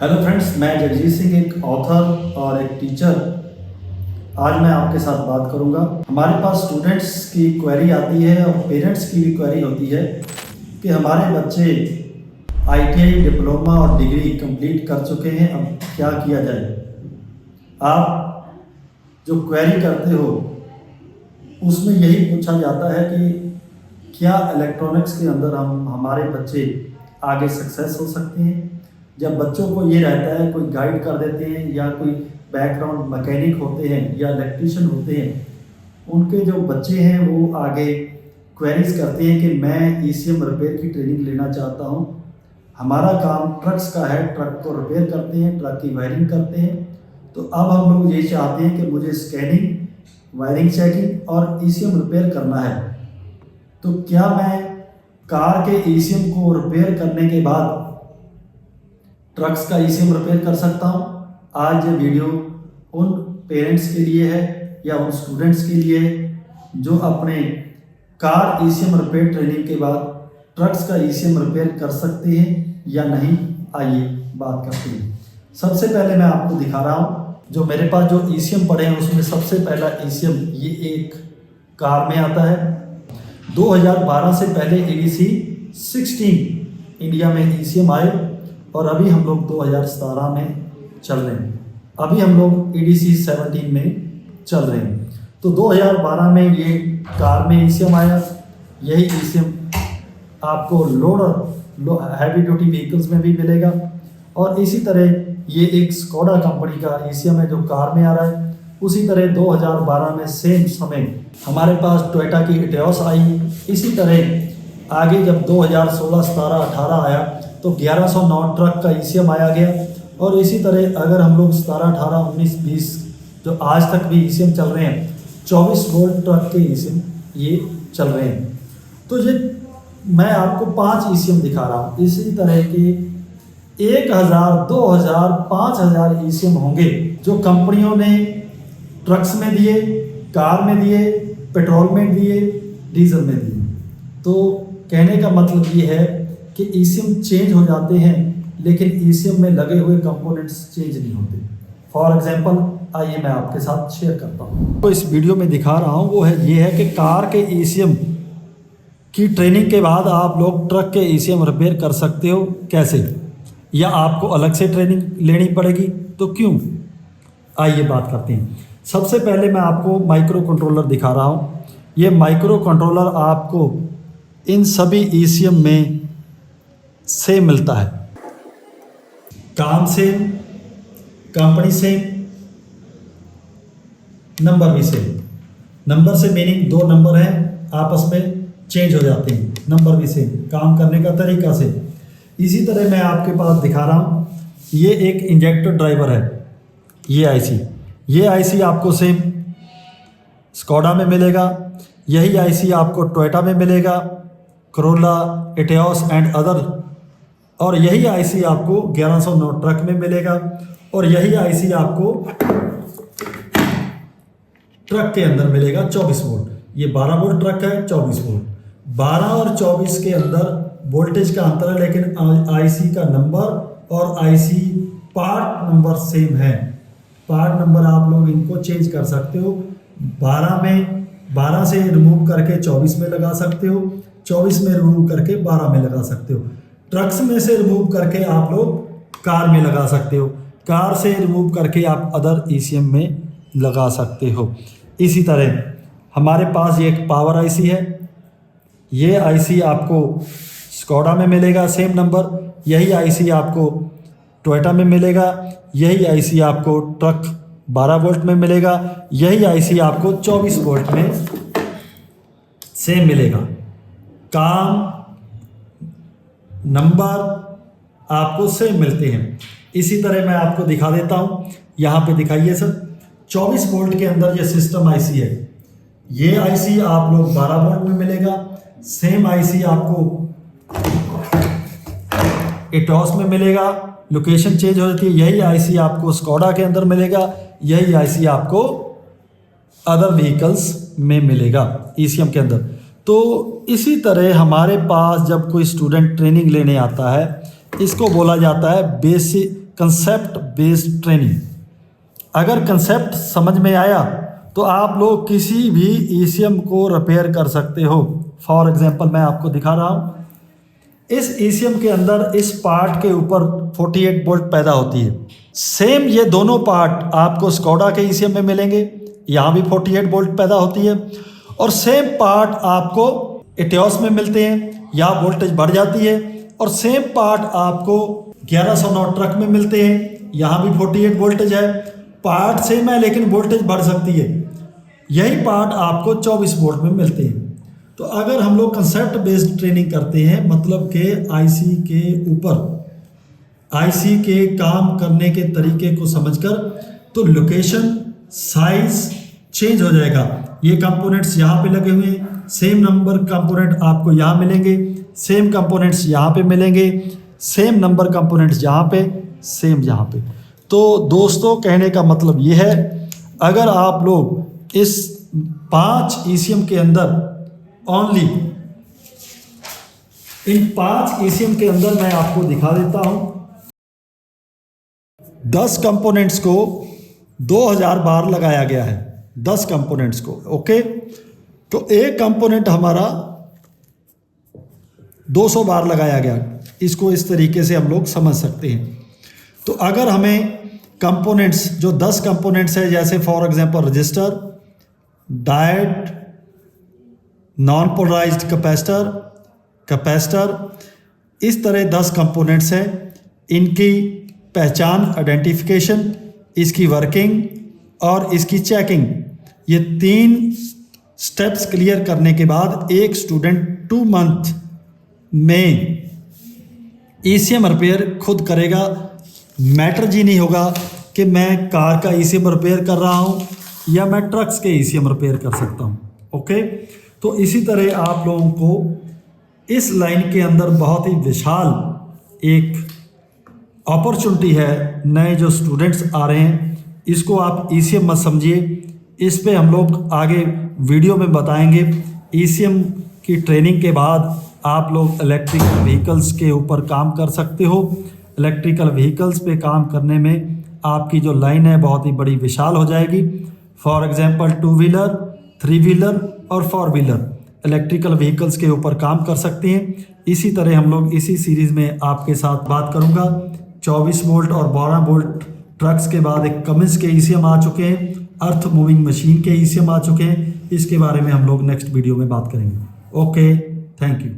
Hello friends, मैं जगजीत सिंह, एक author और एक टीचर। आज मैं आपके साथ बात करूंगा। हमारे पास स्टूडेंट्स की क्वेरी आती है और पेरेंट्स की भी क्वेरी होती है कि हमारे बच्चे आईटीआई, डिप्लोमा और डिग्री कंप्लीट कर चुके हैं, अब क्या किया जाए। आप जो क्वेरी करते हो उसमें यही पूछा जाता है कि क्या इलेक्ट्रॉनिक्स के अंदर हमारे बच्चे आगे सक्सेस हो सकते हैं। जब बच्चों को ये रहता है, कोई गाइड कर देते हैं या कोई बैकग्राउंड मैकेनिक होते हैं या इलेक्ट्रीशियन होते हैं, उनके जो बच्चे हैं वो आगे क्वेरीज करते हैं कि मैं ईसीएम रिपेयर की ट्रेनिंग लेना चाहता हूँ। हमारा काम ट्रक्स का है, ट्रक को रिपेयर करते हैं, ट्रक की वायरिंग करते हैं। तो अब हम लोग ये चाहते हैं कि मुझे स्कैनिंग, वायरिंग चेकिंग और ईसीएम रिपेयर करना है। तो क्या मैं कार के ईसीएम को रिपेयर करने के बाद ट्रक्स का ईसीएम रिपेयर कर सकता हूँ? आज ये वीडियो उन पेरेंट्स के लिए है या उन स्टूडेंट्स के लिए है जो अपने कार ईसीएम रिपेयर ट्रेनिंग के बाद ट्रक्स का ईसीएम रिपेयर कर सकते हैं या नहीं। आइए बात करते हैं। सबसे पहले मैं आपको दिखा रहा हूँ जो मेरे पास जो ईसीएम पड़े हैं, उसमें सबसे पहला ईसीएम ये एक कार में आता है। 2012 से पहले एडीसी 16 इंडिया में ईसीएम आए और अभी हम लोग 2017 में चल रहे हैं। अभी हम लोग एडीसी 17 में चल रहे हैं। तो 2012 में ये कार में ईसीएम आया। यही ईसीएम आपको हैवी ड्यूटी व्हीकल्स में भी मिलेगा। और इसी तरह ये एक स्कोडा कंपनी का ईसीएम है जो कार में आ रहा है। उसी तरह 2012 में सेम समय हमारे पास टोयोटा की इटियोस आई। इसी तरह आगे जब 2016, 17, 18 आया तो 1109 ट्रक का ईसीएम आया गया। और इसी तरह अगर हम लोग 17, 18, 19, 20 जो आज तक भी ईसीएम चल रहे हैं, 24 वोल्ट ट्रक के ईसीएम ये चल रहे हैं। तो ये मैं आपको 5 ईसीएम दिखा रहा हूँ। इसी तरह के 1000, 2000, 5000 ईसीएम होंगे जो कंपनियों ने ट्रक्स में दिए, कार में दिए, पेट्रोल में दिए, डीजल में दिए। तो कहने का मतलब ये है कि ईसीएम चेंज हो जाते हैं लेकिन ईसीएम में लगे हुए कंपोनेंट्स चेंज नहीं होते। फॉर एग्जांपल आइए मैं आपके साथ शेयर करता हूँ। तो इस वीडियो में दिखा रहा हूँ वो है कि कार के ईसीएम की ट्रेनिंग के बाद आप लोग ट्रक के ईसीएम रिपेयर कर सकते हो कैसे, या आपको अलग से ट्रेनिंग लेनी पड़ेगी तो क्यों। आइए बात करते हैं। सबसे पहले मैं आपको माइक्रो कंट्रोलर दिखा रहा हूँ। ये माइक्रो कंट्रोलर आपको इन सभी ईसीएम में सेम मिलता है। काम सेम, कंपनी सेम, नंबर भी सेम। नंबर से मीनिंग 2 नंबर हैं, आपस में चेंज हो जाते हैं, नंबर भी सेम, काम करने का तरीका से। इसी तरह मैं आपके पास दिखा रहा हूँ, ये एक इंजेक्टर ड्राइवर है। ये आईसी आपको सेम स्कोडा में मिलेगा। यही आईसी आपको टोयोटा में मिलेगा, करोला, इटियोस एंड अदर। और यही आईसी आपको 1109 ट्रक में मिलेगा। और यही आईसी आपको ट्रक के अंदर मिलेगा 24 वोल्ट। ये 12 वोल्ट ट्रक है, 24 वोल्ट। 12 और 24 के अंदर वोल्टेज का अंतर है, लेकिन आईसी का नंबर और आईसी पार्ट नंबर सेम है। पार्ट नंबर आप लोग इनको चेंज कर सकते हो। 12 से रिमूव करके 24 में लगा सकते हो, 24 में रिमूव करके 12 में लगा सकते हो। ट्रक्स में से रिमूव करके आप लोग कार में लगा सकते हो, कार से रिमूव करके आप अदर ईसीएम में लगा सकते हो। इसी तरह हमारे पास ये एक पावर आईसी है। ये आईसी आपको स्कोडा में मिलेगा, सेम नंबर। यही आईसी आपको टोयोटा में मिलेगा। यही आईसी आपको ट्रक 12 वोल्ट में मिलेगा। यही आईसी आपको 24 वोल्ट में सेम मिलेगा। काम, नंबर आपको सेम मिलते हैं। इसी तरह मैं आपको दिखा देता हूँ, यहाँ पे दिखाइए सर। 24 वोल्ट के अंदर ये सिस्टम आईसी है। ये आईसी आप लोग 12 वोल्ट में मिलेगा। सेम आईसी आपको इटियोस में मिलेगा, लोकेशन चेंज हो जाती है। यही आईसी आपको स्कोडा के अंदर मिलेगा। यही आईसी आपको अदर व्हीकल्स में मिलेगा ईसीएम के अंदर। तो इसी तरह हमारे पास जब कोई स्टूडेंट ट्रेनिंग लेने आता है, इसको बोला जाता है बेसिक कंसेप्ट बेस्ड ट्रेनिंग। अगर कंसेप्ट समझ में आया तो आप लोग किसी भी ईसीएम को रिपेयर कर सकते हो। फॉर एग्जांपल मैं आपको दिखा रहा हूँ, इस ईसीएम के अंदर इस पार्ट के ऊपर 48 वोल्ट पैदा होती है। सेम ये दोनों पार्ट आपको स्कोडा के ईसीएम में मिलेंगे, यहाँ भी 48 वोल्ट पैदा होती है। और सेम पार्ट आपको एटियोस में मिलते हैं, यहाँ वोल्टेज बढ़ जाती है। और सेम पार्ट आपको 1109 ट्रक में मिलते हैं, यहाँ भी 48 वोल्टेज है। पार्ट सेम है लेकिन वोल्टेज बढ़ सकती है। यही पार्ट आपको 24 वोल्ट में मिलते हैं। तो अगर हम लोग कंसेप्ट बेस्ड ट्रेनिंग करते हैं, मतलब के आईसी के ऊपर, आईसी के काम करने के तरीके को समझकर, तो लोकेशन साइज चेंज हो जाएगा। ये कंपोनेंट्स यहाँ पे लगे हुए हैं, सेम नंबर कंपोनेंट आपको यहाँ मिलेंगे, सेम कंपोनेंट्स यहाँ पे मिलेंगे, सेम नंबर कंपोनेंट्स यहाँ पे, सेम यहाँ पे। तो दोस्तों कहने का मतलब ये है, अगर आप लोग इस 5 ईसीएम के अंदर ओनली, इन 5 ईसीएम के अंदर मैं आपको दिखा देता हूं, 10 कंपोनेंट्स को 2000 बार लगाया गया है, 10 कंपोनेंट्स को। ओके, तो एक कंपोनेंट हमारा 200 बार लगाया गया। इसको इस तरीके से हम लोग समझ सकते हैं। तो अगर हमें कंपोनेंट्स जो 10 कंपोनेंट्स है, जैसे for example resistor, diode, non polarised capacitor, capacitor, इस तरह 10 कंपोनेंट्स हैं। इनकी पहचान, आइडेंटिफिकेशन, इसकी वर्किंग और इसकी चेकिंग, ये 3 स्टेप्स क्लियर करने के बाद एक स्टूडेंट 2 मंथ में ईसीएम रिपेयर खुद करेगा। मैटर जी नहीं होगा कि मैं कार का ईसीएम रिपेयर कर रहा हूँ या मैं ट्रक्स के ईसीएम रिपेयर कर सकता हूँ। ओके, तो इसी तरह आप लोगों को इस लाइन के अंदर बहुत ही विशाल एक अपॉर्चुनिटी है। नए जो स्टूडेंट्स आ रहे हैं, इसको आप ईसीएम मत समझिए, इस पे हम लोग आगे वीडियो में बताएंगे। ईसीएम की ट्रेनिंग के बाद आप लोग इलेक्ट्रिकल व्हीकल्स के ऊपर काम कर सकते हो। इलेक्ट्रिकल व्हीकल्स पे काम करने में आपकी जो लाइन है बहुत ही बड़ी विशाल हो जाएगी। फॉर एग्जांपल 2 व्हीलर, 3 व्हीलर और 4 व्हीलर इलेक्ट्रिकल व्हीकल्स के ऊपर काम कर सकते हैं। इसी तरह हम लोग इसी सीरीज़ में आपके साथ बात करूंगा। 24 वोल्ट और 12 वोल्ट ट्रक्स के बाद एक कमिंस के ईसीएम आ चुके हैं, अर्थ मूविंग मशीन के ईसीएम आ चुके हैं। इसके बारे में हम लोग नेक्स्ट वीडियो में बात करेंगे। Okay, thank you.